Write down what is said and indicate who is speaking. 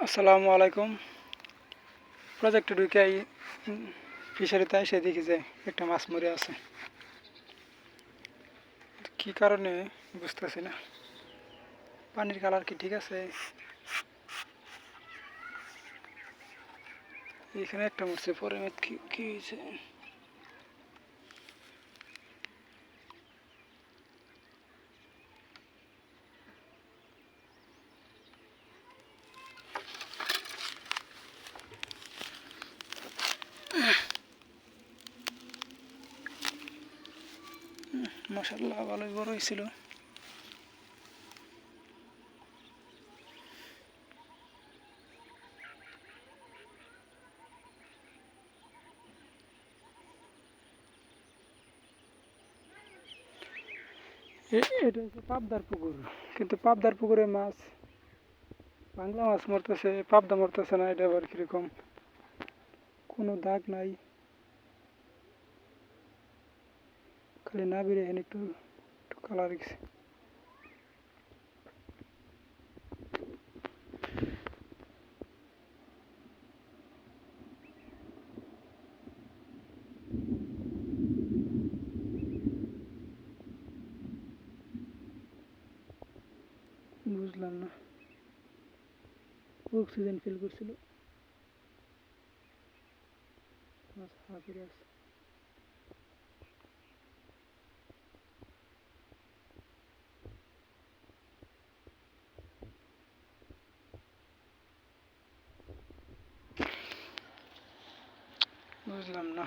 Speaker 1: আসসালামু আলাইকুম। প্রজেক্টে ঢুকে ফিশারিতে এসে দেখি যে একটা মাছ মরে আছে। কি কারণে বুঝতেছি না। পানির কালার কি ঠিক আছে? এখানে একটা মরছে, পরে কি হয়েছে? মাশাআল্লাহ, ভালোই বড় হয়েছিল। এটা হচ্ছে পাবদার পুকুর, কিন্তু পাবদার পুকুরে মাছ, বাংলা মাছ মরতেছে, পাবদা মরতেছে না। এটা আবার কিরকম? কোনো দাগ নাই, খালি না বেরিয়ে এখানে একটু একটু কালার গেছে। বুঝলাম না, অক্সিজেন ফিল করছিল, মাছ হাঁপিয়ে আছে। বুঝলাম না।